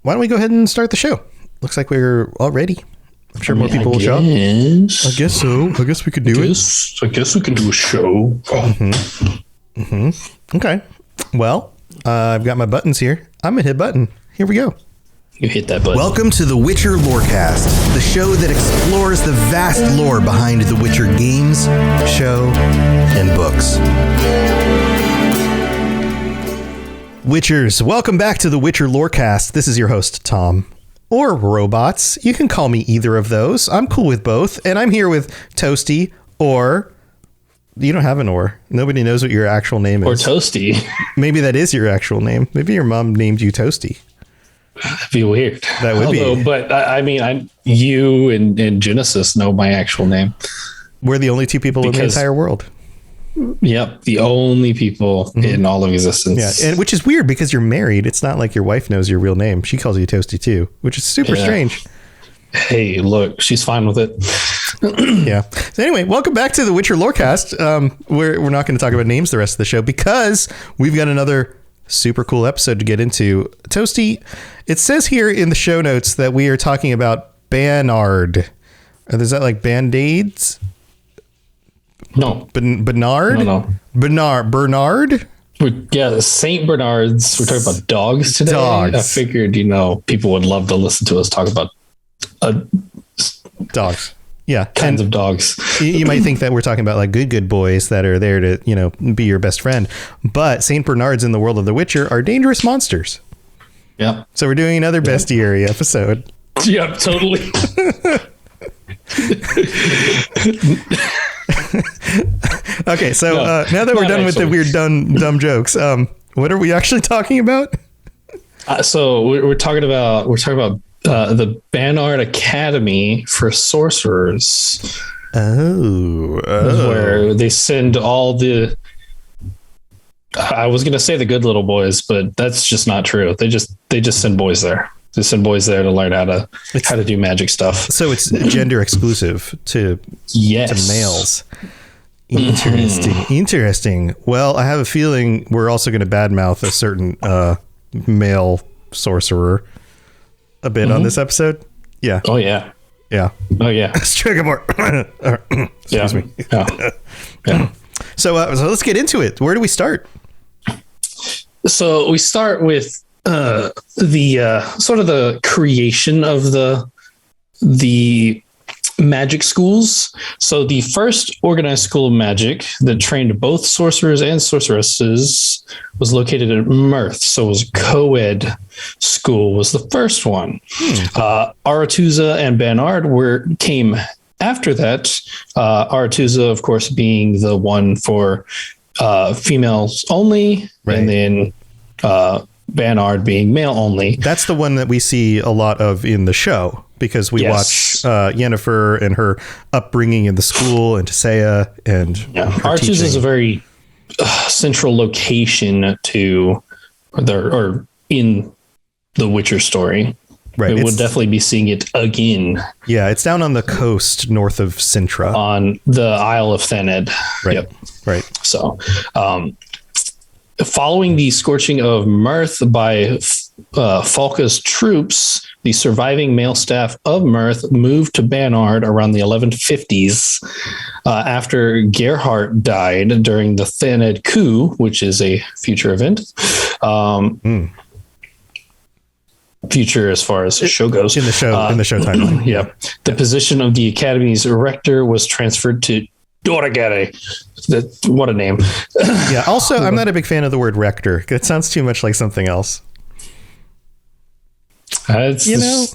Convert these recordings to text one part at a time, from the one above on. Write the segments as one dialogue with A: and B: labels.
A: why don't we go ahead and start the show? Looks like we're all ready. I'm sure more people will show up. I guess so. I guess we could do it.
B: I guess we can do a show.
A: Okay. Well, I've got my buttons here. I'm going to hit button. Here we go.
B: You hit that button.
A: Welcome to The Witcher Lorecast, the show that explores the vast lore behind The Witcher games, show, and books. Witchers, welcome back to The Witcher Lorecast. This is your host, Tom. Or Robots. You can call me either of those. I'm cool with both. And I'm here with Toasty, or... You don't have an or. Nobody knows what your actual name is.
B: Or Toasty.
A: Maybe that is your actual name. Maybe your mom named you Toasty.
B: That'd be weird.
A: That would be.
B: But you and Genesis know my actual name.
A: We're the only two people in the entire world.
B: Yep. The only people in all of existence.
A: Yeah. And which is weird because you're married. It's not like your wife knows your real name. She calls you Toasty too, which is super strange.
B: Hey, look, she's fine with it.
A: Yeah. So anyway, welcome back to the Witcher Lorecast. We're not going to talk about names the rest of the show because we've got another super cool episode to get into. Toasty, it says here in the show notes that we are talking about Bernard. Is that like Band-Aids?
B: No.
A: Bernard?
B: No.
A: Bernard?
B: Yeah, St. Bernards. We're talking about dogs today.
A: Dogs.
B: I figured, people would love to listen to us talk about
A: dogs. Yeah.
B: Kinds of dogs.
A: You might think that we're talking about like good boys that are there to, be your best friend. But St. Bernards in the world of The Witcher are dangerous monsters.
B: Yeah.
A: So we're doing another bestiary episode.
B: Yeah, totally.
A: Okay, so now that we're done with the weird dumb jokes, what are we actually talking about?
B: So we're talking about the Bernard Academy for sorcerers.
A: Oh.
B: Where they send all the, I was going to say the good little boys, but that's just not true. They just send boys there. They send boys there to learn how to do magic stuff. So
A: it's gender exclusive to males. Interesting. Well, I have a feeling we're also going to badmouth a certain male sorcerer a bit on this episode. Yeah.
B: Oh yeah.
A: Yeah.
B: Oh yeah.
A: Strigomore. Excuse me.
B: Yeah.
A: So let's get into it. Where do we start?
B: So we start with the sort of the creation of the magic schools. So the first organized school of magic that trained both sorcerers and sorceresses was located at Mirth. So it was a co-ed school was the first one. Aretuza and Bernard came after that. Aretuza, of course, being the one for females only, right. And then Bernard being male only.
A: That's the one that we see a lot of in the show because we watch Yennefer and her upbringing in the school and Tisea and
B: Aretuza is a very central location to or in the Witcher story. Right. We'll definitely be seeing it again.
A: Yeah, it's down on the coast north of Sintra.
B: On the Isle of Thanedd.
A: Right.
B: Yep.
A: Right.
B: So, following the scorching of Mirth by Falca's troops, the surviving male staff of Mirth moved to Bernard around the 1150s after Gerhardt died during the Thanedd coup, which is a future event. Future as far as the show goes.
A: In the show timeline.
B: Yeah. The position of the Academy's rector was transferred to Doragere. What a name.
A: Yeah. Also, I'm not a big fan of the word rector. It sounds too much like something else.
B: This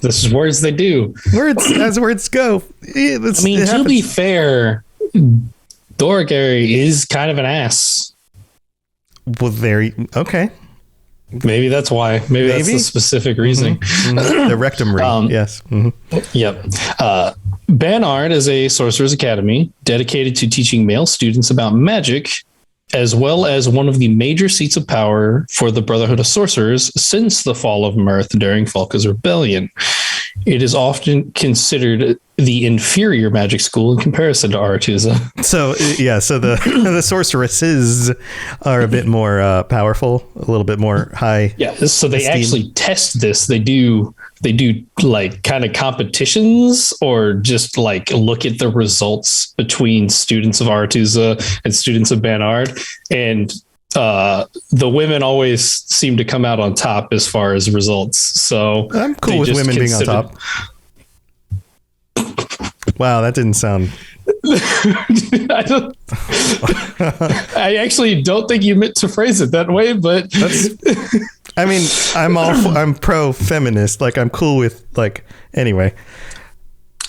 B: is words they do.
A: Words as words go.
B: To be fair, Doragere is kind of an ass.
A: Well, okay.
B: Maybe that's why. Maybe that's the specific reasoning.
A: The rectum ring. Yes.
B: Yep. Bernard is a sorcerer's academy dedicated to teaching male students about magic, as well as one of the major seats of power for the Brotherhood of Sorcerers since the fall of Mirth during Falca's rebellion. it is often considered the inferior magic school in comparison to Aretusa.
A: So the sorceresses are a bit more powerful, a little bit more high.
B: Yeah, so they
A: esteem.
B: actually test this. They do like kind of competitions, or just like look at the results between students of Aretusa and students of Banard, and the women always seem to come out on top as far as results. So
A: I'm cool with women being on top. Wow, that didn't sound.
B: I actually don't think you meant to phrase it that way, but
A: I mean, I'm pro-feminist. Like, I'm cool with, like, anyway.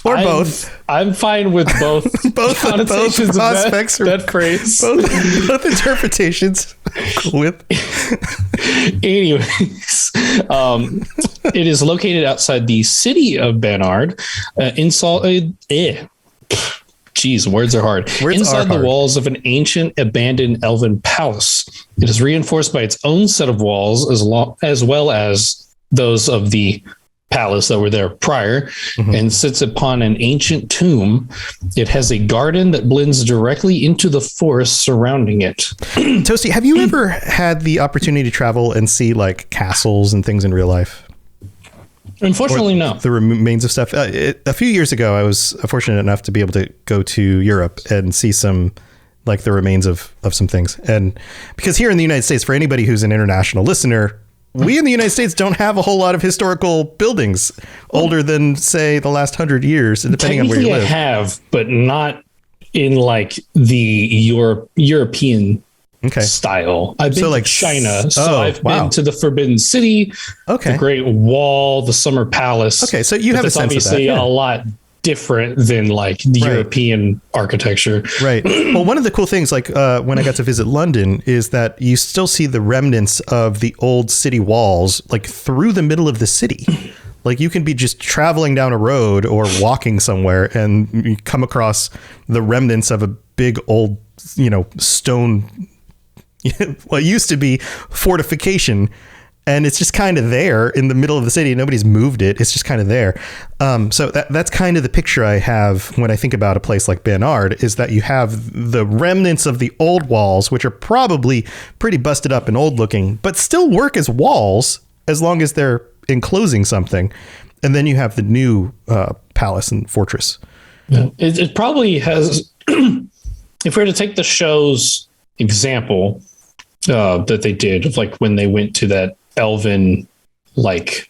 A: Or both.
B: I'm fine with both.
A: both aspects.
B: That phrase.
A: Both interpretations. Cool with.
B: Anyways, it is located outside the city of Banard. Geez, words are hard. Inside the walls of an ancient, abandoned elven palace. It is reinforced by its own set of walls, as well as those of the palace that were there prior, and sits upon an ancient tomb. It has a garden that blends directly into the forest surrounding it.
A: Toasty, have you ever had the opportunity to travel and see like castles and things in real life?
B: Unfortunately, no.
A: The remains of stuff. A few years ago, I was fortunate enough to be able to go to Europe and see some, like the remains of some things. And because here in the United States, for anybody who's an international listener, we in the United States don't have a whole lot of historical buildings older than, say, the last 100 years, depending on where you live.
B: I have, but not in like the European style. I've been to China, so I've been to the Forbidden City, the Great Wall, the Summer Palace.
A: Okay, so you have a sense of that.
B: Obviously, a lot different than like the European architecture.
A: Right. Well, one of the cool things, like when I got to visit London, is that you still see the remnants of the old city walls, like through the middle of the city. Like you can be just traveling down a road or walking somewhere and you come across the remnants of a big old, stone, what used to be fortification. And it's just kind of there in the middle of the city. Nobody's moved it. It's just kind of there. So that's kind of the picture I have when I think about a place like Banard, is that you have the remnants of the old walls, which are probably pretty busted up and old looking, but still work as walls as long as they're enclosing something. And then you have the new palace and fortress.
B: Yeah. It probably has, if we were to take the show's example that they did of like when they went to that elven like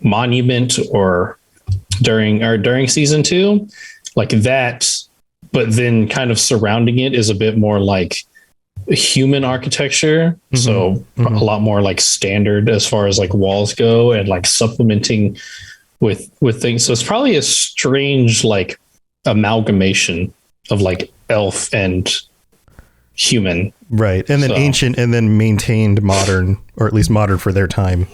B: monument or during season 2, like that, but then kind of surrounding it is a bit more like human architecture. So a lot more like standard as far as like walls go, and like supplementing with things. So it's probably a strange like amalgamation of like elf and human.
A: Right. And then ancient and then maintained modern, or at least modern for their time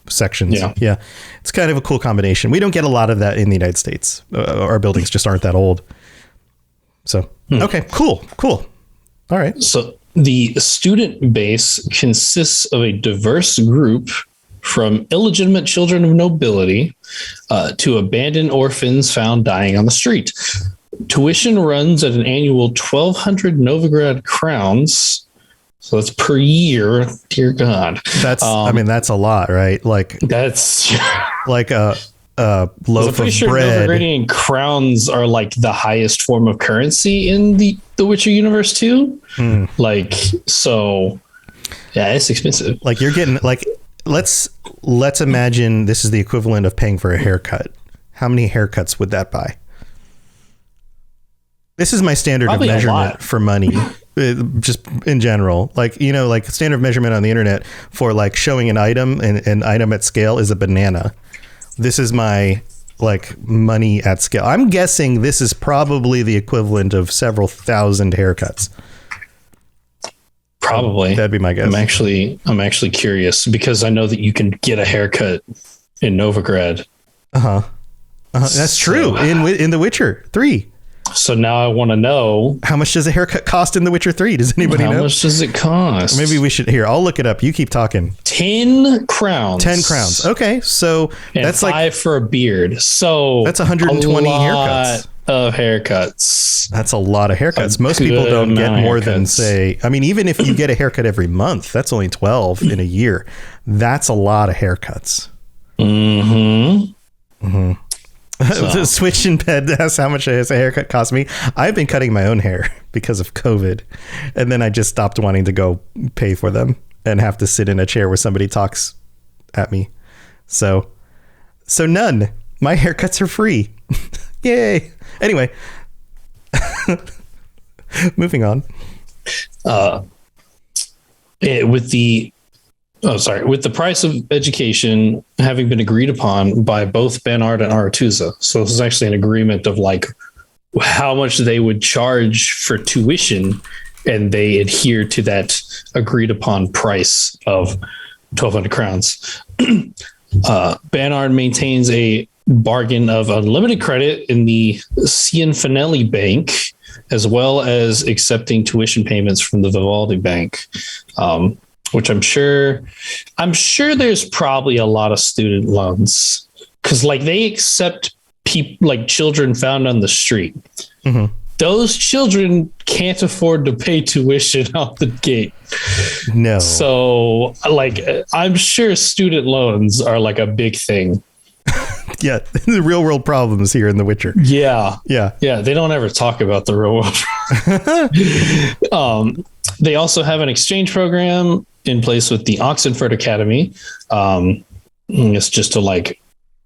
A: sections. Yeah. It's kind of a cool combination. We don't get a lot of that in the United States. Our buildings just aren't that old. So, okay, cool. All right.
B: So the student base consists of a diverse group from illegitimate children of nobility to abandoned orphans found dying on the street. Tuition runs at an annual 1,200 Novigrad crowns. So that's per year. Dear God.
A: That's, that's a lot, right? Like
B: that's
A: like a loaf of bread.
B: Novigradian crowns are like the highest form of currency in the Witcher universe too. Like, so yeah, it's expensive.
A: Like you're getting like, let's imagine this is the equivalent of paying for a haircut. How many haircuts would that buy? This is my standard of measurement for money, just in general. Like, like standard measurement on the internet for like showing an item and an item at scale is a banana. This is my like money at scale. I'm guessing this is probably the equivalent of several thousand haircuts.
B: Probably.
A: That'd be my guess.
B: I'm actually curious because I know that you can get a haircut in Novigrad.
A: That's true. In The Witcher 3.
B: So now I want to know,
A: how much does a haircut cost in The Witcher 3? Does anybody know?
B: How much does it cost?
A: Maybe we should, here, I'll look it up. You keep talking.
B: 10 crowns.
A: 10 crowns. Okay. So
B: and
A: that's
B: 5
A: like
B: for a beard. So
A: that's 120 haircuts.
B: Of haircuts.
A: That's a lot of haircuts. Most people don't get more than, say, I mean, even if you get a haircut every month, that's only 12 in a year. That's a lot of haircuts. So. Switch in bed asks how much does a haircut cost me. I've been cutting my own hair because of COVID, and then I just stopped wanting to go pay for them and have to sit in a chair where somebody talks at me. So none. My haircuts are free. Yay. Anyway, moving on.
B: With the price of education having been agreed upon by both Banard and Aretuza. So this is actually an agreement of like how much they would charge for tuition, and they adhere to that agreed upon price of 1,200 crowns. Banard maintains a bargain of unlimited credit in the Cianfanelli Bank, as well as accepting tuition payments from the Vivaldi Bank, which I'm sure there's probably a lot of student loans, because like they accept people like children found on the street. Mm-hmm. Those children can't afford to pay tuition out the gate.
A: No.
B: So like, I'm sure student loans are like a big thing.
A: Yeah, the real world problems here in The Witcher.
B: Yeah.
A: Yeah.
B: They don't ever talk about the real world. They also have an exchange program in place with the Oxenfurt Academy. It's just to like,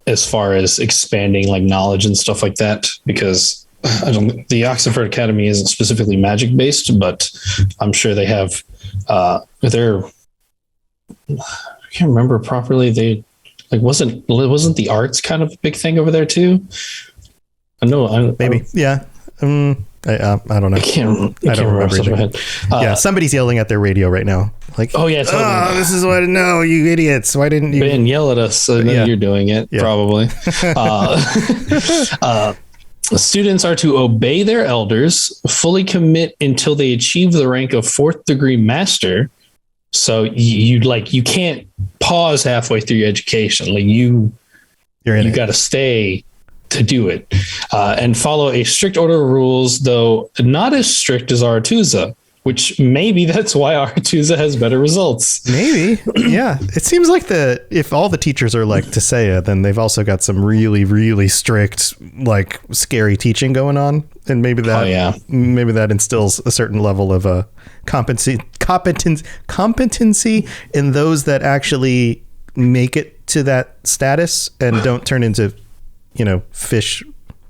B: as far as expanding like knowledge and stuff like that, because the Oxenfurt Academy isn't specifically magic based, but I'm sure they have I can't remember properly. They like wasn't the arts kind of a big thing over there too? Maybe. Yeah. I don't know. I don't remember. Yeah, somebody's yelling at their radio right now. Like, oh yeah, totally. This is what. No, you idiots! Why didn't you? Ben, yell at us. So you're doing it probably. Students are to obey their elders, fully commit until they achieve the rank of 4th degree master. So you can't pause halfway through your education. Like you got to stay to do it, and follow a strict order of rules, though not as strict as Aretuza, which maybe that's why Aretuza has better results.
A: Maybe. Yeah. It seems like if all the teachers are like Tisea, then they've also got some really, really strict, like scary teaching going on. And maybe that instills a certain level of competency in those that actually make it to that status and don't turn into, fish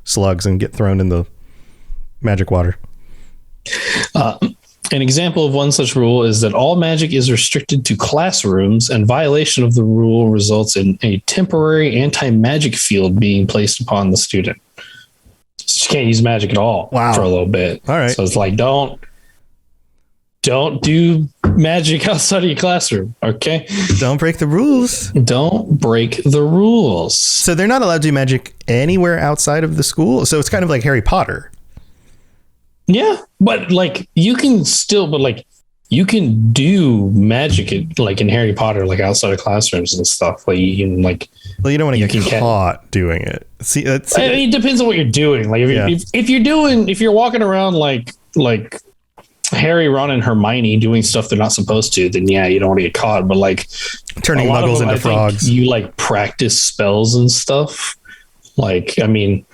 A: slugs and get thrown in the magic water.
B: An example of one such rule is that all magic is restricted to classrooms, and violation of the rule results in a temporary anti-magic field being placed upon the student. So you can't use magic at all for a little bit.
A: All right.
B: So it's like, don't do magic outside of your classroom. Okay.
A: Don't break the rules.
B: Don't break the rules.
A: So they're not allowed to do magic anywhere outside of the school. So it's kind of like Harry Potter.
B: Yeah, but like you can do magic in Harry Potter, like outside of classrooms and stuff. Like you can
A: well, you don't want to get caught doing it. See,
B: I mean, it depends on what you're doing. Like if you're walking around like Harry, Ron, and Hermione doing stuff they're not supposed to, then yeah, you don't want to get caught. But like
A: turning muggles into frogs,
B: you like practice spells and stuff. Like, I mean,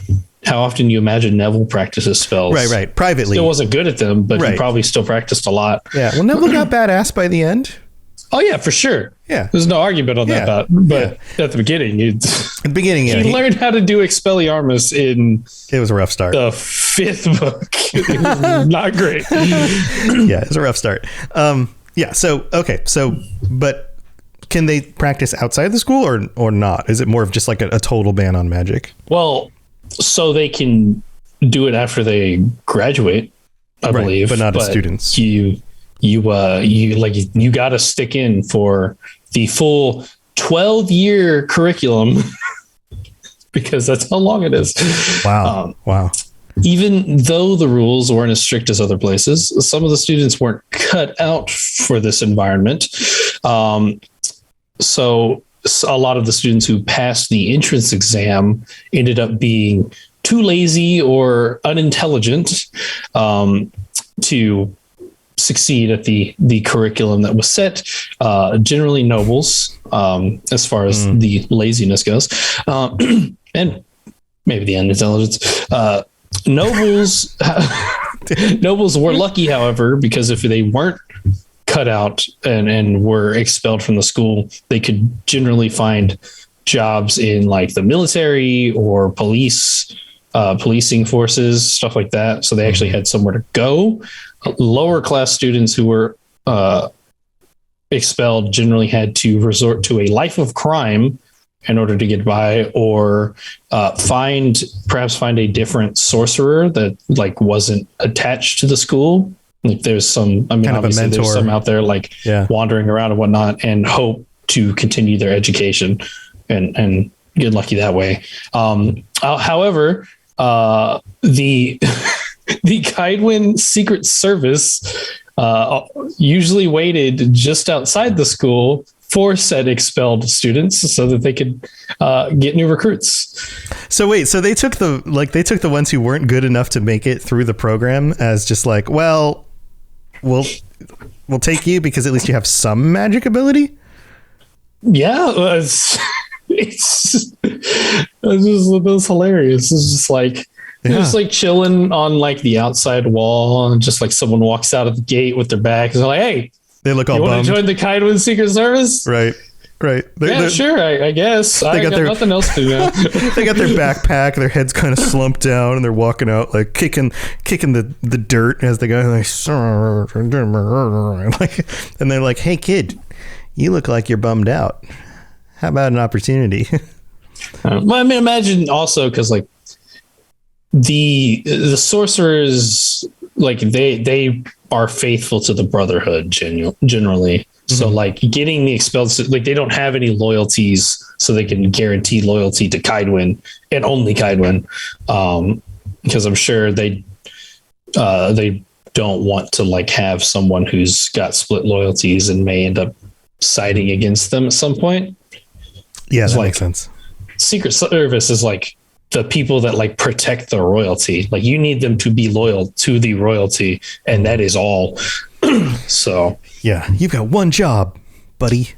B: how often do you imagine Neville practices spells?
A: Right. Privately.
B: Still wasn't good at them, but he probably still practiced a lot.
A: Yeah. Well, Neville got badass by the end.
B: Oh, yeah, for sure.
A: Yeah.
B: There's no argument on that. But at the beginning, he learned how to do Expelliarmus in...
A: It was a rough start.
B: The 5th book. It was not great.
A: Yeah, it was a rough start. But can they practice outside the school or not? Is it more of just like a total ban on magic?
B: Well... So they can do it after they graduate, I believe,
A: but not as students.
B: You got to stick in for the full 12-year curriculum because that's how long it is.
A: Wow.
B: even though the rules weren't as strict as other places, some of the students weren't cut out for this environment. So a lot of the students who passed the entrance exam ended up being too lazy or unintelligent to succeed at the curriculum that was set. Generally nobles, as far as the laziness goes, and maybe the unintelligence. Nobles nobles were lucky, however, because if they weren't cut out and were expelled from the school, they could generally find jobs in like the military or policing forces, stuff like that. So they actually had somewhere to go. Lower class students who were expelled generally had to resort to a life of crime in order to get by, or find a different sorcerer that like wasn't attached to the school. Like there's some, I mean,
A: kind
B: obviously
A: of a mentor.
B: There's some out there like wandering around and whatnot, and hope to continue their education and get lucky that way. However, the Kaidwen Secret Service usually waited just outside the school for said expelled students so that they could get new recruits.
A: So wait, so they took the ones who weren't good enough to make it through the program as just like, well, we'll take you because at least you have some magic ability.
B: Yeah, it was hilarious. It's just like just like chilling on like the outside wall, and just like someone walks out of the gate with their bags and like, hey,
A: they look all
B: you
A: bummed.
B: Want to join the Kaidwen Secret Service?
A: Right.
B: Yeah, sure. I guess I got nothing else to do.
A: They got their backpack, their heads kind of slumped down, and they're walking out like kicking the dirt as they go like, and they're like, hey kid, you look like you're bummed out. How about an opportunity?
B: Well, I mean, imagine also because like the sorcerers, like they are faithful to the Brotherhood generally. So like getting the expelled, like they don't have any loyalties, so they can guarantee loyalty to Kaidwen and only Kaidwen, because I'm sure they don't want to like have someone who's got split loyalties and may end up siding against them at some point.
A: Yeah, that
B: like,
A: makes sense.
B: Secret Service is like the people that like protect the royalty. Like you need them to be loyal to the royalty, and that is all. So
A: yeah, you've got one job, buddy.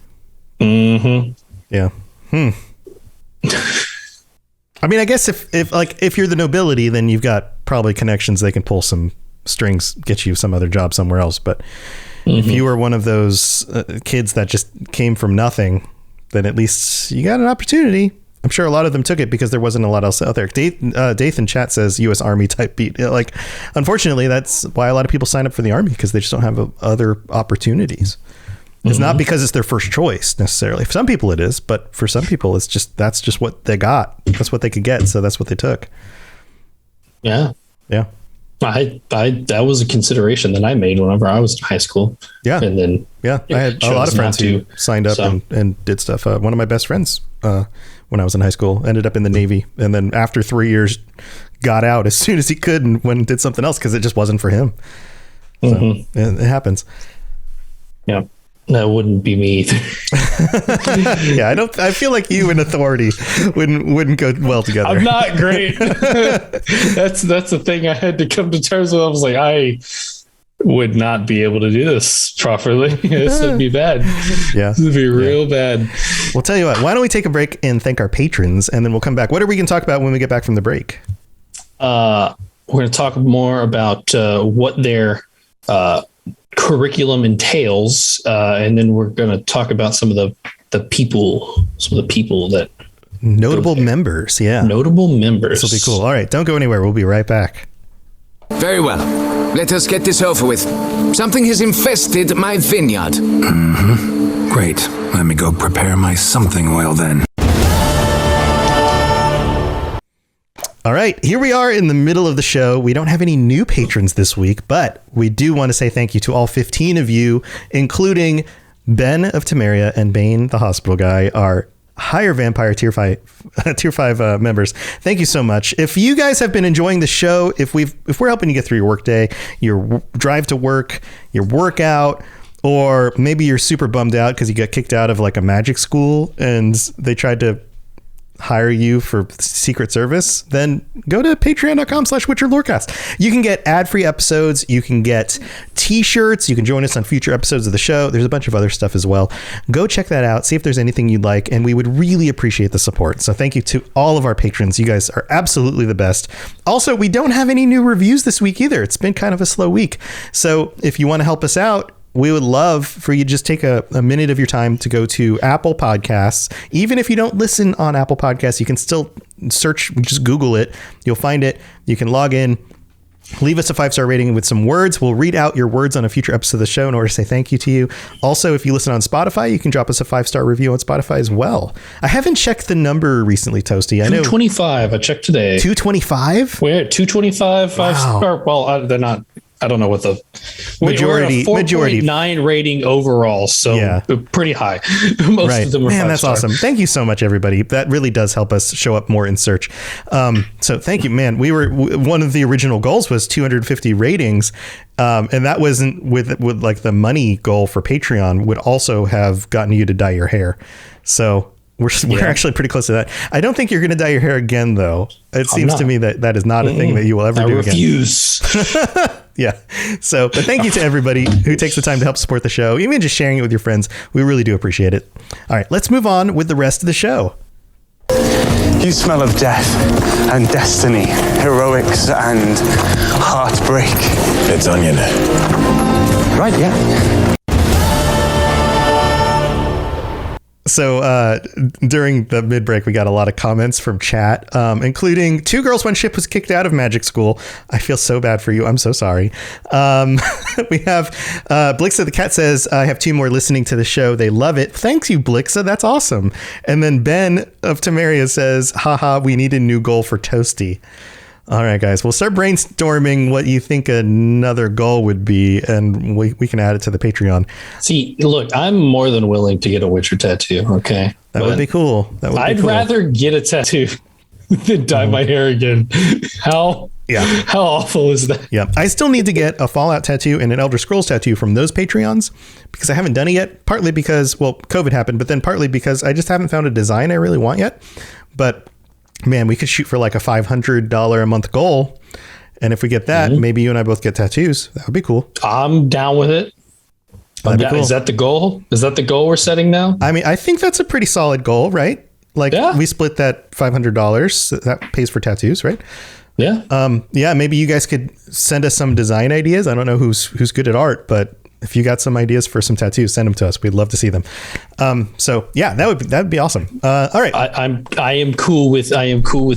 A: Yeah. I mean, I guess if you're the nobility, then you've got probably connections. They can pull some strings, get you some other job somewhere else. But if you were one of those kids that just came from nothing, then at least you got an opportunity. I'm sure a lot of them took it because there wasn't a lot else out there. Dath in chat says U.S. Army type beat. Like, unfortunately, that's why a lot of people sign up for the Army, because they just don't have other opportunities. It's not because it's their first choice necessarily. For some people it is, but for some people that's just what they got. That's what they could get, so that's what they took.
B: Yeah. That was a consideration that I made whenever I was in high school. Yeah. And then
A: I had a lot of friends who signed up and did stuff. One of my best friends when I was in high school ended up in the Navy, and then after 3 years got out as soon as he could and went and did something else because it just wasn't for him. So it happens.
B: Yeah. That wouldn't be me either.
A: Yeah, I feel like you and authority wouldn't go well together.
B: I'm not great. That's the thing I had to come to terms with. I was like, I would not be able to do this properly. This would be bad.
A: Yeah.
B: This would be real bad.
A: We'll tell you what, why don't we take a break and thank our patrons, and then we'll come back. What are we going to talk about when we get back from the break?
B: We're going to talk more about what their curriculum entails, and then we're going to talk about some of the people that
A: notable members. Yeah,
B: notable members.
A: This will be cool. All right, don't go anywhere. We'll be right back.
C: Very well. Let us get this over with. Something has infested my vineyard.
D: Great. Let me go prepare my something oil then.
A: All right, here we are in the middle of the show. We don't have any new patrons this week, but we do want to say thank you to all 15 of you, including Ben of Temeria and Bane, the hospital guy, our hire vampire tier 5 members. Thank you so much. If you guys have been enjoying the show, if we're helping you get through your workday, your drive to work, your workout, or maybe you're super bummed out because you got kicked out of like a magic school and they tried to hire you for Secret Service, then go to patreon.com/WitcherLorecast. You can get ad-free episodes. You can get t-shirts. You can join us on future episodes of the show. There's a bunch of other stuff as well. Go check that out. See if there's anything you'd like. And we would really appreciate the support. So thank you to all of our patrons. You guys are absolutely the best. Also, we don't have any new reviews this week either. It's been kind of a slow week. So if you want to help us out, we would love for you to just take a minute of your time to go to Apple Podcasts. Even if you don't listen on Apple Podcasts, you can still search, just Google it. You'll find it. You can log in, leave us a 5-star rating with some words. We'll read out your words on a future episode of the show in order to say thank you to you. Also, if you listen on Spotify, you can drop us a 5-star review on Spotify as well. I haven't checked the number recently, Toasty. I know
B: 225. I checked today.
A: 225?
B: We're at 225, 5-star. Well, they're not. I don't know what the
A: majority
B: 4.9 rating overall, so
A: yeah,
B: pretty high. Most of them are 5-star.
A: That's awesome. Thank you so much, everybody. That really does help us show up more in search. So thank you, man. We were one of the original goals was 250 ratings, and that wasn't with like the money goal for Patreon would also have gotten you to dye your hair. So we're actually pretty close to that. I don't think you're going to dye your hair again, though. It seems to me that is not a thing that you will ever do again. I
B: refuse.
A: Yeah. So, but thank you to everybody who takes the time to help support the show, even just sharing it with your friends. We really do appreciate it. All right, let's move on with the rest of the show.
E: You smell of death and destiny, heroics and heartbreak.
D: It's onion.
E: Right, yeah.
A: So during the mid-break, we got a lot of comments from chat, including 2 Girls, 1 Ship was kicked out of magic school. I feel so bad for you. I'm so sorry. We have Blixa the cat says, I have 2 more listening to the show. They love it. Thanks you, Blixa. That's awesome. And then Ben of Tamaria says, haha, we need a new goal for Toasty. All right, guys, we'll start brainstorming what you think another goal would be, and we can add it to the Patreon.
B: See, look, I'm more than willing to get a Witcher tattoo, okay?
A: That would be cool.
B: I'd rather get a tattoo than dye my hair again. How awful is that?
A: Yeah, I still need to get a Fallout tattoo and an Elder Scrolls tattoo from those Patreons because I haven't done it yet, partly because, well, COVID happened, but then partly because I just haven't found a design I really want yet. But man, we could shoot for like a $500 a month goal. And if we get that, maybe you and I both get tattoos. That would be cool.
B: I'm down with it. Cool. Is that the goal? Is that the goal we're setting now?
A: I mean, I think that's a pretty solid goal, right? Like we split that $500 that pays for tattoos, right?
B: Yeah.
A: Yeah. Maybe you guys could send us some design ideas. I don't know who's good at art, but if you got some ideas for some tattoos, send them to us. We'd love to see them. So yeah, that'd be awesome. All right.
B: I am cool with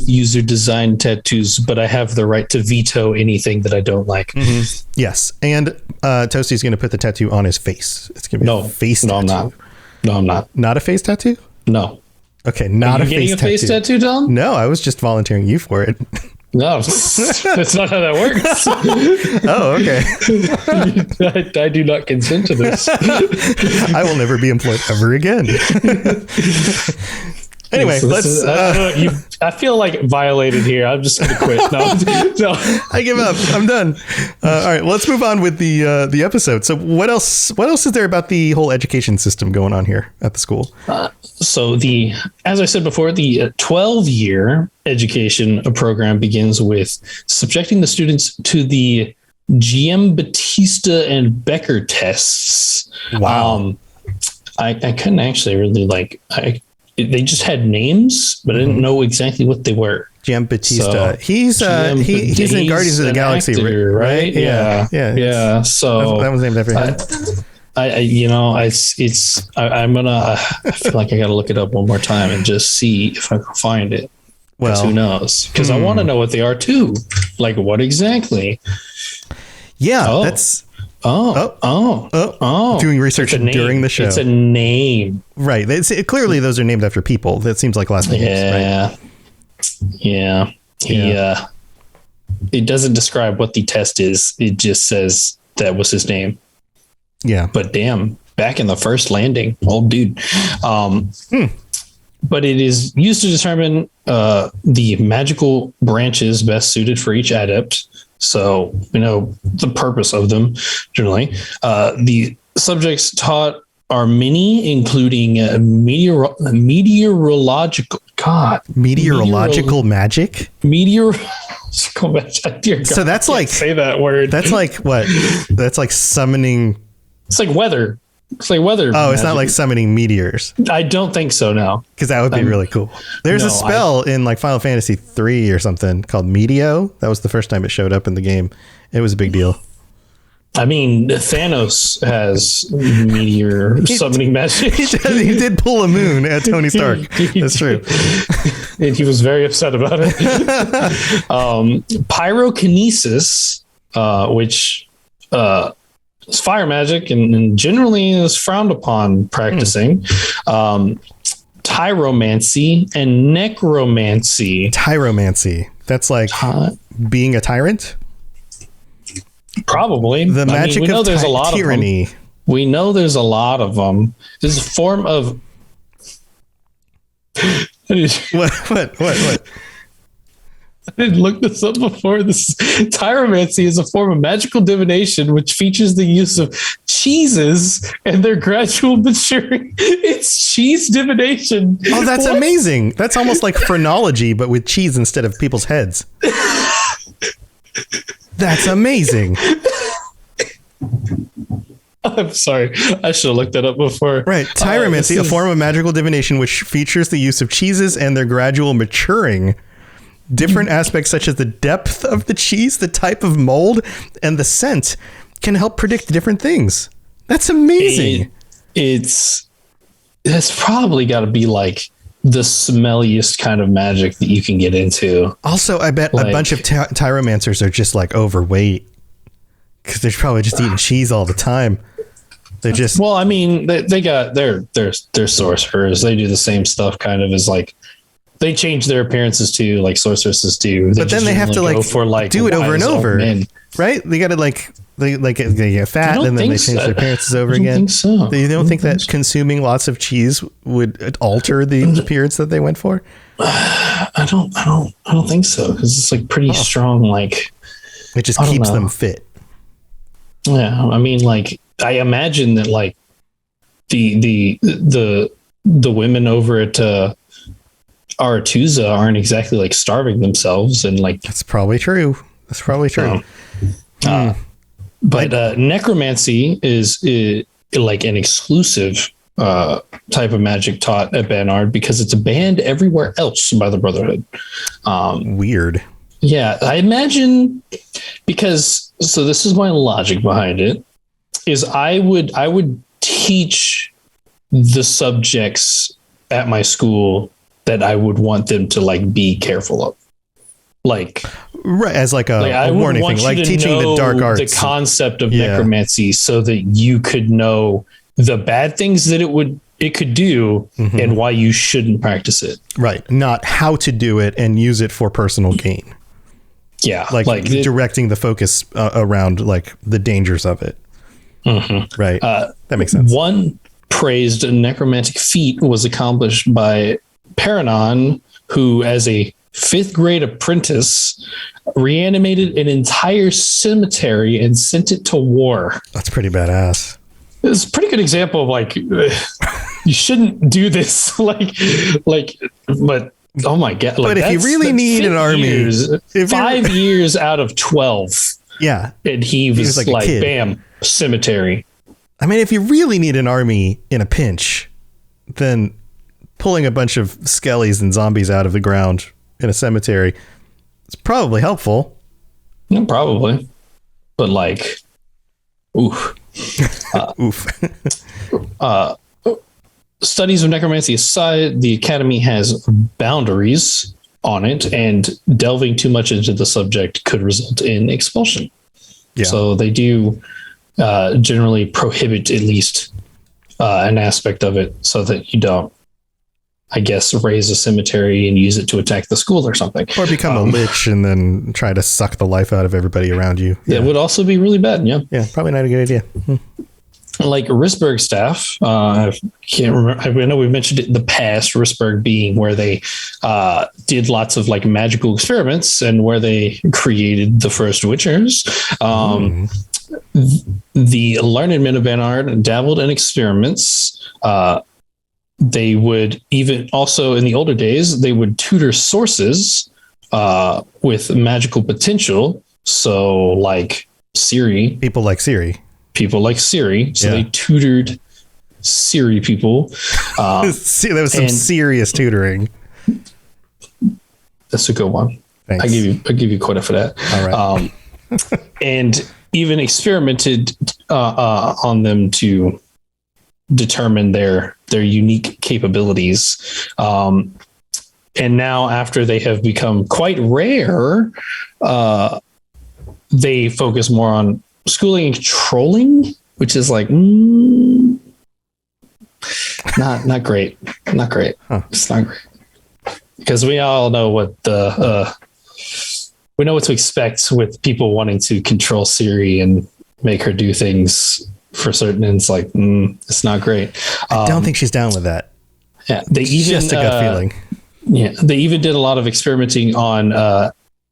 B: user design tattoos, but I have the right to veto anything that I don't like.
A: Mm-hmm. Yes. And Toasty's going to put the tattoo on his face. It's going to be a face tattoo.
B: I'm not. No, I'm not.
A: Not a face tattoo?
B: No.
A: Okay. Not a face tattoo. Are you getting a face tattoo,
B: Tom?
A: No, I was just volunteering you for it.
B: No, that's not how that works.
A: Oh, okay.
B: I do not consent to this.
A: I will never be employed ever again. Anyway, let's.
B: I feel like violated here. I'm just going to quit. No,
A: I give up. I'm done. All right, well, let's move on with the episode. So, what else is there about the whole education system going on here at the school?
B: So as I said before, the 12-year education program begins with subjecting the students to the Giambattista and Becker tests.
A: Wow.
B: I couldn't actually really they just had names, but I didn't know exactly what they were.
A: Giambattista. He's in Guardians of the Galaxy,
B: actor, right? Yeah. So
A: that was named after him.
B: I feel like I got to look it up one more time and just see if I can find it. Well, who knows? Because I want to know what they are too. Like what exactly?
A: Yeah, that's. Doing research during the show.
B: It's a name.
A: Right. Clearly those are named after people. That seems like last names.
B: Yeah. Right? Yeah. It doesn't describe what the test is. It just says that was his name.
A: Yeah.
B: But damn, back in the first landing, old dude. but it is used to determine the magical branches best suited for each adept. So we know the purpose of them generally. The subjects taught are many, including meteorological
A: magic. So that's like,
B: say that word.
A: That's like what? That's like summoning.
B: It's like weather. It's like weather.
A: Oh, it's not like summoning meteors.
B: I don't think so. No,
A: because that would be really cool. There's a spell in like Final Fantasy 3 or something called Meteo. That was the first time it showed up in the game. It was a big deal.
B: I mean, Thanos has meteor summoning magic.
A: He did pull a moon at Tony Stark. That's true.
B: And he was very upset about it. Pyrokinesis, which is fire magic and generally is frowned upon practicing. Tyromancy and necromancy.
A: Tyromancy. That's like being a tyrant?
B: Probably.
A: The magic of
B: there's a lot
A: tyranny.
B: Of them. We know there's a lot of them. This is a form of...
A: What?
B: I didn't look this up before. This Tyromancy is a form of magical divination which features the use of cheeses and their gradual maturing. It's cheese divination.
A: Oh, that's amazing. That's almost like phrenology, but with cheese instead of people's heads. That's amazing.
B: I'm sorry. I should have looked that up before.
A: Right. Tyromancy, a form of magical divination which features the use of cheeses and their gradual maturing. Different aspects such as the depth of the cheese, the type of mold, and the scent can help predict different things. That's amazing.
B: That's probably got to be like the smelliest kind of magic that you can get into.
A: Also, I bet a bunch of tyromancers are just like overweight because they're probably just eating cheese all the time. They're just...
B: Well, I mean, they got their sorcerers. They do the same stuff kind of as like... They change their appearances too, like sorceresses do.
A: But then they have to do it over and over, right? They got to they get fat and then they change their appearances over again.
B: Think so.
A: You don't think that consuming lots of cheese would alter the appearance that they went for?
B: I don't think so because it's like pretty strong. Like
A: it just keeps them fit.
B: Yeah, I mean, like I imagine that like the women over at Aretusa aren't exactly like starving themselves and like
A: that's probably true.
B: But necromancy is like an exclusive type of magic taught at Banard because it's banned everywhere else by the Brotherhood.
A: Weird.
B: Yeah, I imagine because so this is my logic behind it is I would teach the subjects at my school that I would want them to like be careful of, like
A: right as like a warning thing, like teaching the dark arts,
B: the concept of necromancy, so that you could know the bad things that it could do and why you shouldn't practice it. Right,
A: not how to do it and use it for personal gain.
B: Yeah,
A: like directing the focus around like the dangers of it. Right, that makes sense.
B: One praised necromantic feat was accomplished by Paranon, who as a 5th grade apprentice reanimated an entire cemetery and sent it to war.
A: That's pretty badass.
B: It's a pretty good example of like you shouldn't do this but oh my god,
A: but if you really need an army,
B: 5 years out of 12, and he was like bam, cemetery.
A: I mean, if you really need an army in a pinch, then pulling a bunch of skellies and zombies out of the ground in a cemetery, it's probably helpful.
B: Yeah, probably. But like, oof. Studies of necromancy aside, the Academy has boundaries on it, and delving too much into the subject could result in expulsion. Yeah. So they do generally prohibit at least an aspect of it so that you don't, I guess, raise a cemetery and use it to attack the school or something.
A: Or become a lich and then try to suck the life out of everybody around you.
B: Yeah. It would also be really bad. Yeah.
A: Yeah. Probably not a good idea.
B: like Risburg Staff. I can't remember. I know we've mentioned it in the past. Risburg being where they did lots of like magical experiments and where they created the first Witchers. The learned men of Banard dabbled in experiments. They would even also in the older days they would tutor sources with magical potential. So like Siri,
A: People like Siri.
B: So they tutored Siri people.
A: That was some serious tutoring.
B: That's a good one.
A: Thanks.
B: I give you credit for that.
A: All right.
B: And even experimented on them to determine their unique capabilities. And now after they have become quite rare, they focus more on schooling and controlling, which is like not great.
A: Huh.
B: It's not great because we all know what we know what to expect with people wanting to control Siri and make her do things for certain. And it's like it's not great.
A: I don't think she's down with that.
B: Yeah, they even
A: just a gut feeling.
B: Yeah, they even did a lot of experimenting on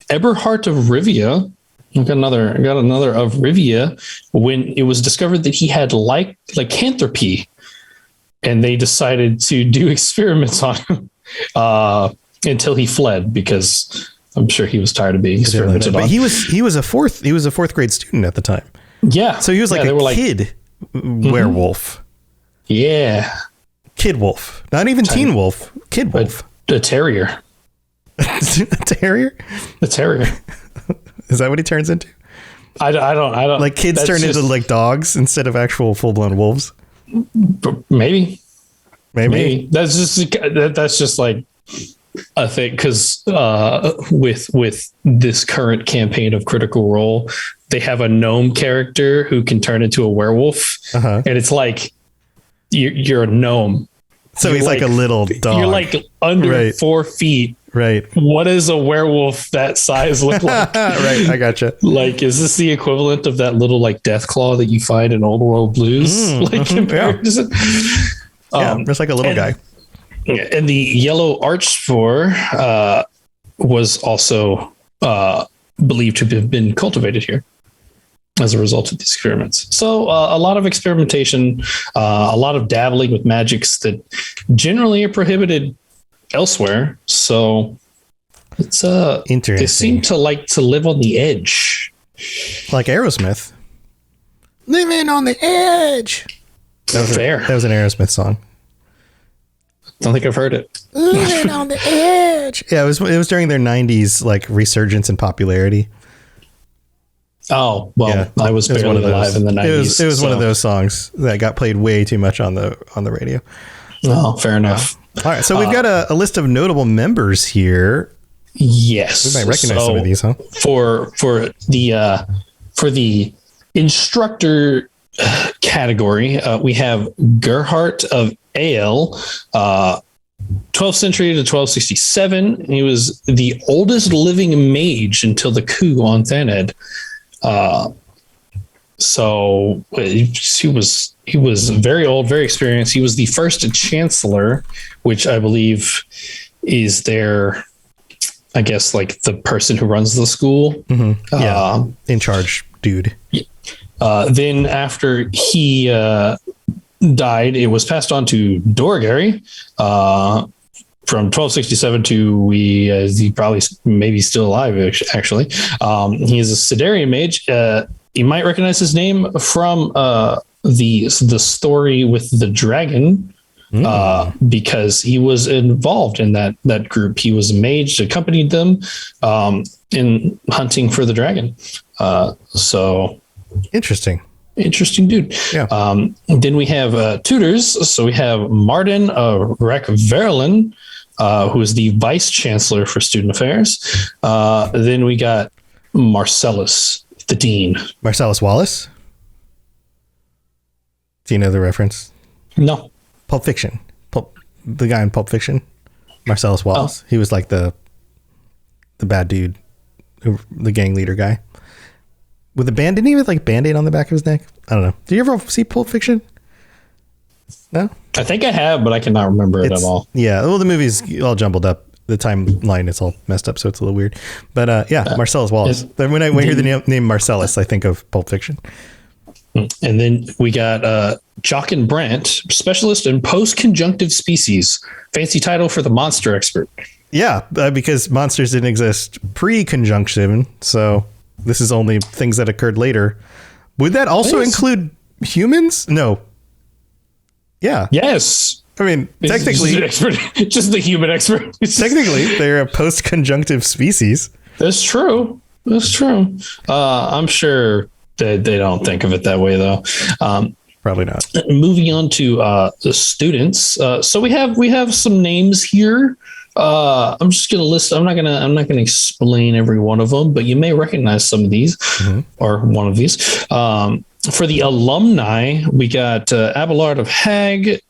B: Eberhard of Rivia. I got another of Rivia when it was discovered that he had lycanthropy, and they decided to do experiments on him until he fled because I'm sure he was tired of being experimented on.
A: But he was a fourth grade student at the time.
B: Yeah,
A: so he was like a kid werewolf.
B: Yeah,
A: kid wolf, not even teen wolf. Kid wolf,
B: a terrier.
A: A terrier.
B: A terrier.
A: Is that what he turns into? I don't like kids turn into like dogs instead of actual full blown wolves.
B: Maybe that's just like a thing. Cause, with this current campaign of Critical Role, they have a gnome character who can turn into a werewolf. And it's like, you're a gnome.
A: So you're he's like a little dog.
B: You're like under 4 feet.
A: Right.
B: What does a werewolf that size look like?
A: Right. I gotcha.
B: Like, is this the equivalent of that little like death claw that you find in Old World Blues? Comparison?
A: Yeah. It's like a little guy.
B: And the yellow archspore was also believed to have been cultivated here as a result of these experiments. So a lot of experimentation, a lot of dabbling with magics that generally are prohibited elsewhere. So it's
A: interesting.
B: They seem to like to live on the edge,
A: like Aerosmith. Living on the edge. That was an Aerosmith song.
B: Don't think I've heard it.
A: Living on the edge. Yeah, it was during their 90s like resurgence in popularity.
B: Oh, well, yeah, I was barely alive in the 90s.
A: It was one of those songs that got played way too much on the radio.
B: Oh, fair enough.
A: All right, so we've got a list of notable members here.
B: Yes,
A: we might recognize some of these, huh?
B: For the instructor category, we have Gerhardt of Ale, 12th century to 1267. He was the oldest living mage until the coup on Thaned. So he was very old, very experienced. He was the first chancellor, which I believe is their, I guess, like the person who runs the school.
A: Mm-hmm. In charge dude.
B: Then after he died, it was passed on to Dorgary from 1267 to he probably maybe still alive, actually. He is a Sidarian mage. You might recognize his name from the story with the dragon, because he was involved in that group. He was a mage, accompanied them in hunting for the dragon. So
A: interesting
B: dude.
A: Yeah.
B: Then we have tutors. So we have Martin Reck-Verlin, who is the vice chancellor for student affairs. Then we got Marcellus, the dean.
A: Marcellus Wallace. Do you know the reference?
B: No.
A: Pulp Fiction. The guy in Pulp Fiction. Marcellus Wallace. He was like the bad dude, the gang leader guy. with a band. Didn't he have like Band-Aid on the back of his neck? I don't know. Did you ever see Pulp Fiction? No?
B: I think I have, but I cannot remember it at all.
A: Yeah. Well, the movie's all jumbled up. The timeline is all messed up, so it's a little weird. But Marcellus Wallace. When I hear the name Marcellus, I think of Pulp Fiction.
B: And then we got Jochen Brandt, specialist in post-conjunctive species. Fancy title for the monster expert.
A: Yeah, because monsters didn't exist pre-conjunction, so this is only things that occurred later. Would that also include humans? No. Yeah.
B: Yes.
A: I mean, technically,
B: just the human expert.
A: Technically, they're a post-conjunctive species.
B: That's true. I'm sure they don't think of it that way, though.
A: Probably not.
B: Moving on to the students. So we have some names here. I'm just gonna list. I'm not gonna explain every one of them, but you may recognize some of these or one of these. For the alumni, we got Abelard of Hag,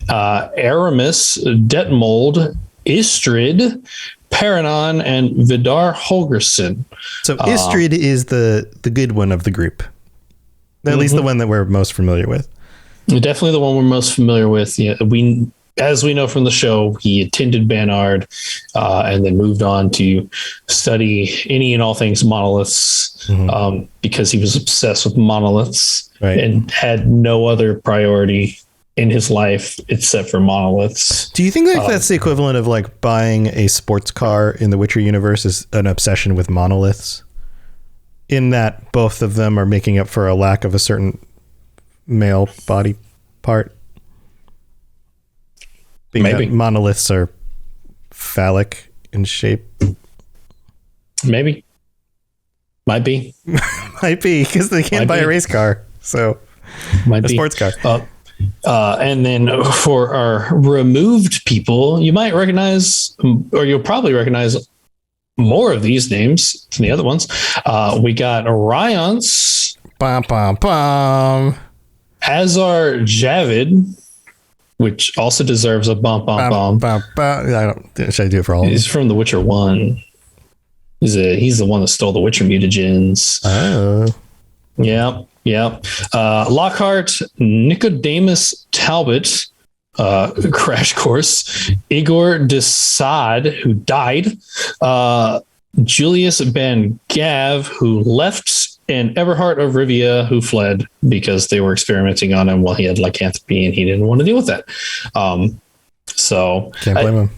B: Aramis, Detmold, Istrid, Paranon, and Vidar Holgerson.
A: So Istrid is the good one of the group. At least the one that we're most familiar with.
B: Definitely the one we're most familiar with. Yeah, as we know from the show, he attended Barnard and then moved on to study any and all things monoliths because he was obsessed with monoliths and had no other priority in his life except for monoliths.
A: Do you think that's the equivalent of like buying a sports car in the Witcher universe is an obsession with monoliths? In that both of them are making up for a lack of a certain male body part?
B: Maybe.
A: Monoliths are phallic in shape.
B: Maybe. Might be.
A: Might be, because they can't buy a race car. So,
B: might be.
A: Sports car.
B: And then for our removed people, you might recognize, or you'll probably recognize more of these names than the other ones. We got Ryance.
A: Bum, bum, bum.
B: Azar Javid, which also deserves a bump.
A: Should I do it for all of them?
B: He's from The Witcher 1. He's the one that stole the Witcher mutagens.
A: Oh.
B: Yep. Lockhart, Nicodemus Talbot, Crash Course, Igor Desad, who died, Julius Ben Gav, who left, and Eberhard of Rivia, who fled because they were experimenting on him while he had lycanthropy and he didn't want to deal with that. So
A: can't blame him.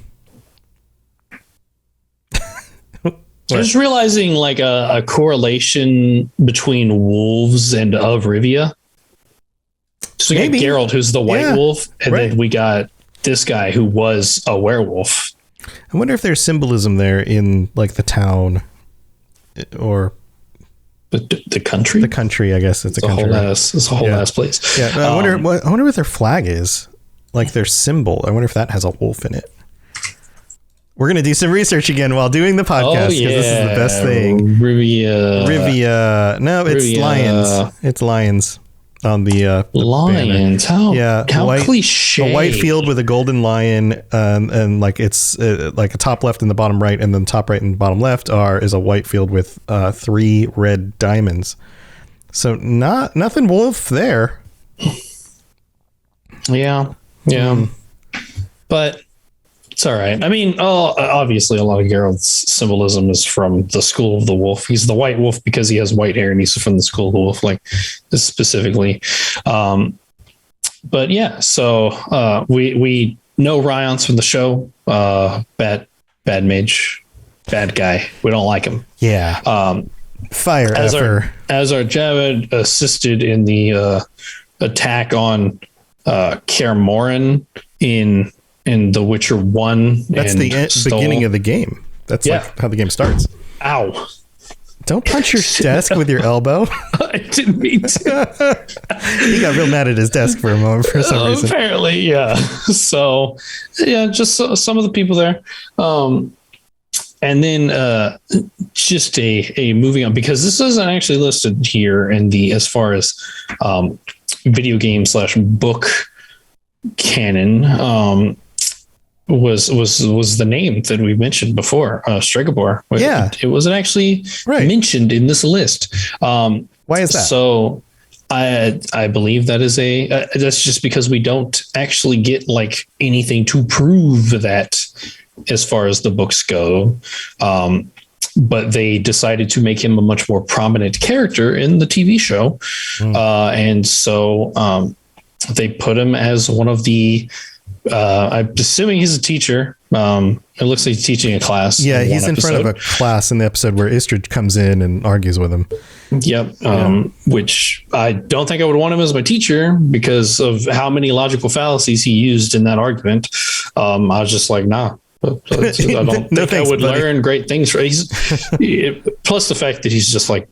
B: Just realizing like a correlation between wolves and of Rivia. So we got Geralt, who's the white wolf, and then we got this guy who was a werewolf.
A: I wonder if there's symbolism there in like the town or
B: the country.
A: The country, I guess it's a country.
B: It's a whole ass place.
A: Yeah, I wonder what their flag is, like their symbol. I wonder if that has a wolf in it. We're going to do some research again while doing the podcast because this is the best thing. Rivia. No, it's Rivia. Lions. It's lions on the
B: lions.
A: Banner.
B: How cliche.
A: A white field with a golden lion, and like it's like a top left and the bottom right, and then top right and bottom left is a white field with 3 red diamonds. So nothing wolf there.
B: Yeah. But it's all right. I mean, obviously, a lot of Geralt's symbolism is from the School of the Wolf. He's the White Wolf because he has white hair, and he's from the School of the Wolf, like specifically. But yeah, so we know Ryance from the show. Bad mage, bad guy. We don't like him.
A: Yeah. Fire
B: Azar Javid assisted in the attack on Kaer Morhen in The Witcher 1.
A: That's the beginning of the game. That's like how the game starts.
B: Ow.
A: Don't punch your desk with your elbow.
B: I didn't mean to.
A: He got real mad at his desk for a moment for some reason.
B: Apparently, yeah. So, yeah, just some of the people there. And then just a moving on, because this isn't actually listed here in the as far as video game / book canon. was the name that we mentioned before, Stregobor.
A: Yeah.
B: It wasn't actually mentioned in this list.
A: Why is that?
B: So I believe that is that's just because we don't actually get like anything to prove that as far as the books go. But they decided to make him a much more prominent character in the TV show. And so they put him as one of the, I'm assuming he's a teacher. It looks like he's teaching a class.
A: Yeah, he's in front of a class in the episode where Istrid comes in and argues with him.
B: Yep. Which I don't think I would want him as my teacher because of how many logical fallacies he used in that argument. I was just like, nah. I don't think I would learn great things. Plus the fact that he's just like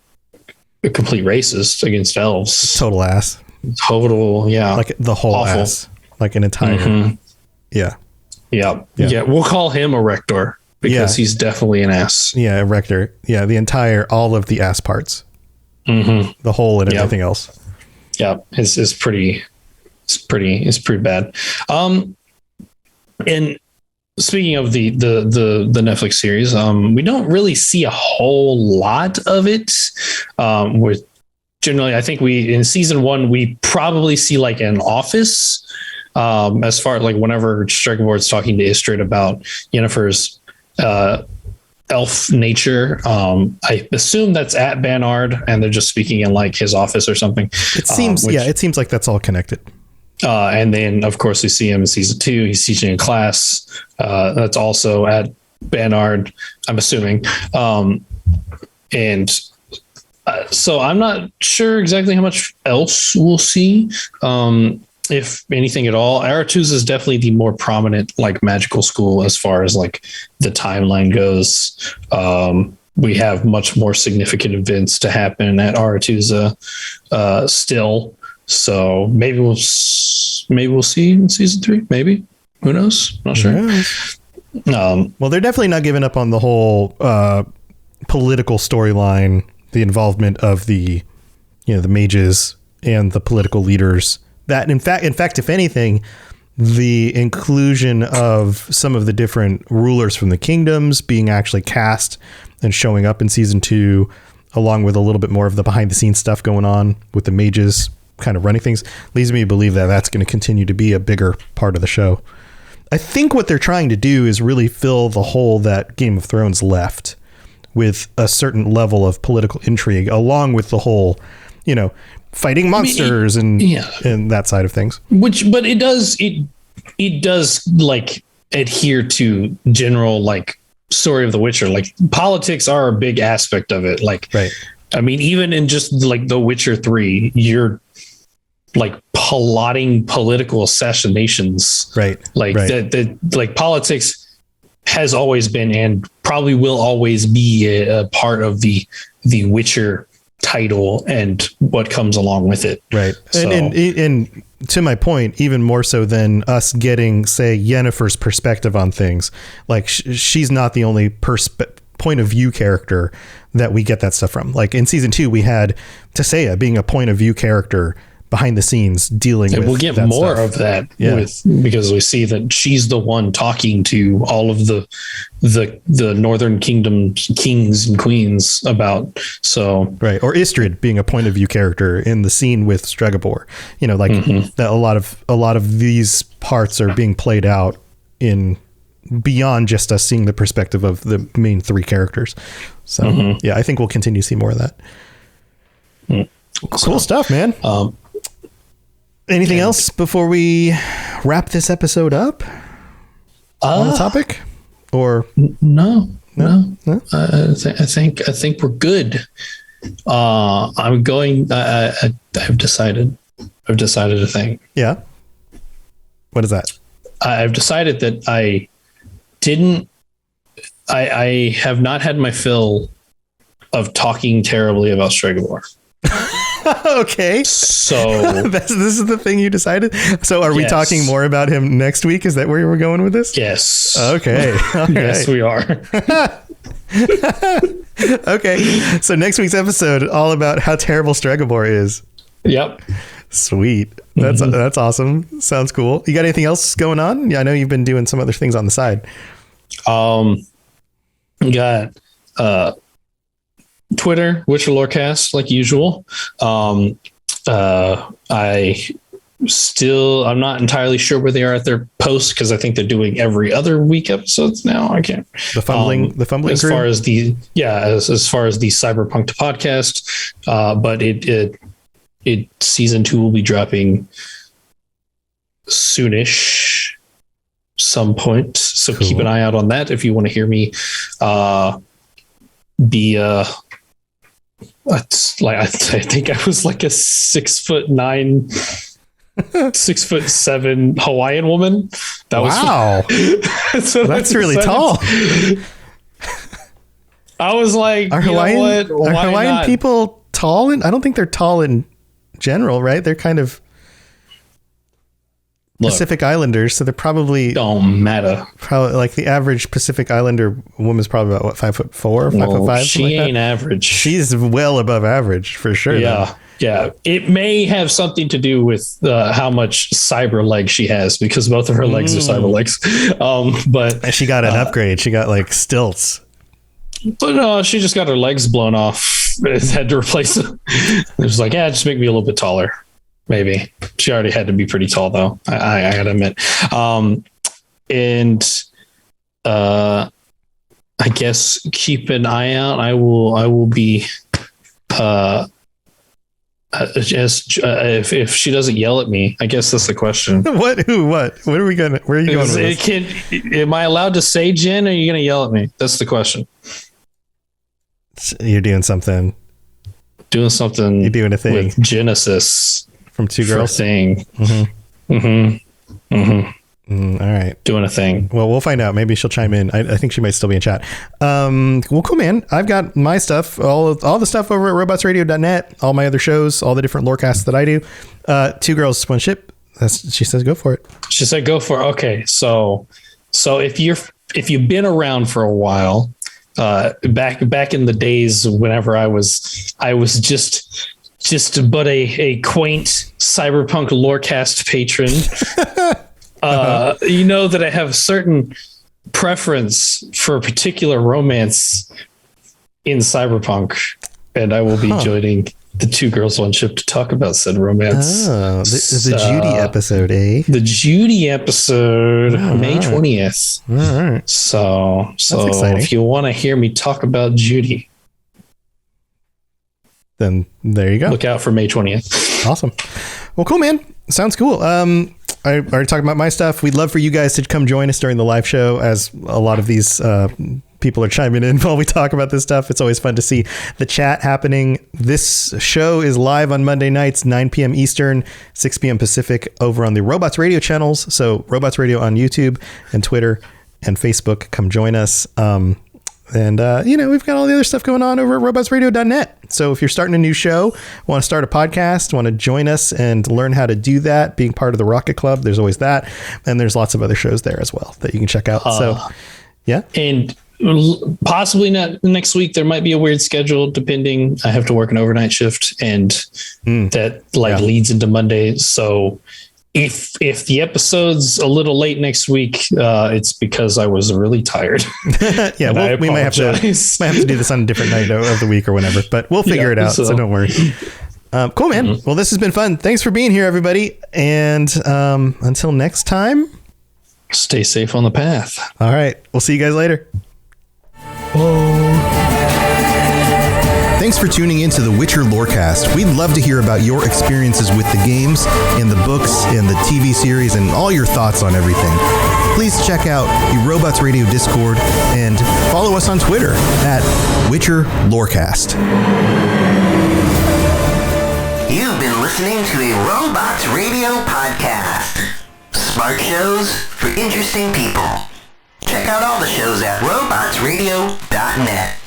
B: a complete racist against elves.
A: Total ass.
B: Total, yeah.
A: Like the whole
B: awful.
A: ass. Like an entire. Yeah.
B: We'll call him a rector because he's definitely an ass.
A: Yeah, a rector. Yeah, all of the ass parts. The whole and everything else.
B: Yeah, it's pretty bad. And speaking of the Netflix series, we don't really see a whole lot of it. With generally, I think in season 1 we probably see like an office. As far as like whenever Stregobor's talking to Istrid about Yennefer's elf nature, I assume that's at Banard, and they're just speaking in like his office or something.
A: It seems, it seems like that's all connected.
B: And then, of course, we see him in season 2. He's teaching a class that's also at Banard, I'm assuming. So I'm not sure exactly how much else we'll see, if anything at all. Aretuza is definitely the more prominent, like, magical school as far as like the timeline goes. We have much more significant events to happen at Aretuza still. So maybe we'll see in season 3. Maybe, who knows? Not sure.
A: Well, they're definitely not giving up on the whole political storyline, the involvement of the mages and the political leaders. That in fact, if anything, the inclusion of some of the different rulers from the kingdoms being actually cast and showing up in season 2, along with a little bit more of the behind the scenes stuff going on with the mages kind of running things, leads me to believe that that's going to continue to be a bigger part of the show. I think what they're trying to do is really fill the hole that Game of Thrones left with a certain level of political intrigue, along with the whole, fighting monsters and that side of things.
B: But it does like adhere to general like story of The Witcher. Like politics are a big aspect of it. Like,
A: right.
B: I mean, even in just like The Witcher 3, you're like plotting political assassinations.
A: Right.
B: Like
A: right.
B: that like politics has always been and probably will always be a part of the Witcher title and what comes along with it.
A: Right. So. And to my point, even more so than us getting, say, Yennefer's perspective on things. Like she's not the only point of view character that we get that stuff from. Like in season 2, we had Tissaia being a point of view character behind the scenes dealing with.
B: We'll get more of that because we see that she's the one talking to all of the Northern Kingdom kings and queens about. So
A: right, or Istrid being a point of view character in the scene with Stregobor. That a lot of these parts are being played out in beyond just us seeing the perspective of the main 3 characters. So I think we'll continue to see more of that. Cool stuff, man. Anything else before we wrap this episode up on the topic? Or
B: no? I think we're good. I'm going. I've decided a thing.
A: Yeah. What is that?
B: I've decided that I have not had my fill of talking terribly about Stregobor.
A: Okay.
B: So
A: this is the thing you decided. So are we talking more about him next week? Is that where we're going with this?
B: Yes.
A: Okay.
B: Yes, we are.
A: Okay. So next week's episode, all about how terrible Stregobor is.
B: Yep.
A: Sweet. That's awesome. Sounds cool. You got anything else going on? Yeah, I know you've been doing some other things on the side.
B: Got Twitter, Witcher Lorecast, like usual. I'm not entirely sure where they are at their posts because I think they're doing every other week episodes now. I can't.
A: The fumbling
B: as
A: crew?
B: far as as far as the Cyberpunk podcast, but it season 2 will be dropping soonish, some point. So Keep an eye out on that if you want to hear me be I think I was like a 6'9", 6'7" Hawaiian woman. That
A: wow.
B: So
A: that's really tall.
B: I was like,
A: are Hawaiian people tall? I don't think they're tall in general, right? They're kind of Pacific Islanders, so they're probably
B: don't matter.
A: Probably like the average Pacific Islander woman's probably about 5'4", 5'5".
B: She ain't average.
A: She's well above average for sure.
B: Yeah. Yeah, it may have something to do with how much cyber legs she has because both of her legs are cyber legs. But
A: she got an upgrade. She got like stilts.
B: But no, she just got her legs blown off. Had to replace them. It was like, just make me a little bit taller. Maybe. She already had to be pretty tall though. I gotta admit. I guess keep an eye out. I will be. If she doesn't yell at me, I guess that's the question.
A: What are we gonna? Where are you going with this?
B: Am I allowed to say Jen? Or are you gonna yell at me? That's the question.
A: You're doing something.
B: You're doing
A: a thing
B: with Genesis
A: from Two Girls.
B: Thing.
A: All right.
B: Doing a thing.
A: Well, we'll find out. Maybe she'll chime in. I think she might still be in chat. Well, cool, man. I've got my stuff, all the stuff over at robotsradio.net, all my other shows, all the different lorecasts that I do. Two Girls, One Ship. She says, go for it.
B: She said, go for it. Okay. So if you've been around for a while, back in the days, whenever I was just but a quaint cyberpunk lorecast patron, you know that I have a certain preference for a particular romance in cyberpunk, and I will be joining the Two Girls, One Ship to talk about said romance.
A: Oh, the Judy episode, eh?
B: The Judy episode, May 20th.
A: All right.
B: So if you want to hear me talk about Judy,
A: then there you go.
B: Look out for May 20th.
A: Awesome. Well, cool, man. Sounds cool. I already talked about my stuff. We'd love for you guys to come join us during the live show, as a lot of these people are chiming in while we talk about this stuff. It's always fun to see the chat happening. This show is live on Monday nights, 9 p.m. Eastern, 6 p.m. Pacific, over on the Robots Radio channels. So Robots Radio on YouTube and Twitter and Facebook. Come join us. And we've got all the other stuff going on over at robotsradio.net. So if you're starting a new show, want to start a podcast, want to join us and learn how to do that, being part of the Rocket Club, there's always that. And there's lots of other shows there as well that you can check out. Yeah.
B: And possibly not next week. There might be a weird schedule depending. I have to work an overnight shift and that leads into Monday. So if the episode's a little late next week, it's because I was really tired.
A: Yeah, we might have to do this on a different night of the week or whenever, but we'll figure it out. So don't worry. Cool, man. Mm-hmm. Well, this has been fun. Thanks for being here, everybody. And until next time,
B: stay safe on the path.
A: All right. We'll see you guys later. Thanks for tuning in to the Witcher Lorecast. We'd love to hear about your experiences with the games and the books and the TV series and all your thoughts on everything. Please check out the Robots Radio Discord and follow us on Twitter at Witcher Lorecast.
F: You've been listening to a Robots Radio podcast. Smart shows for interesting people. Check out all the shows at robotsradio.net.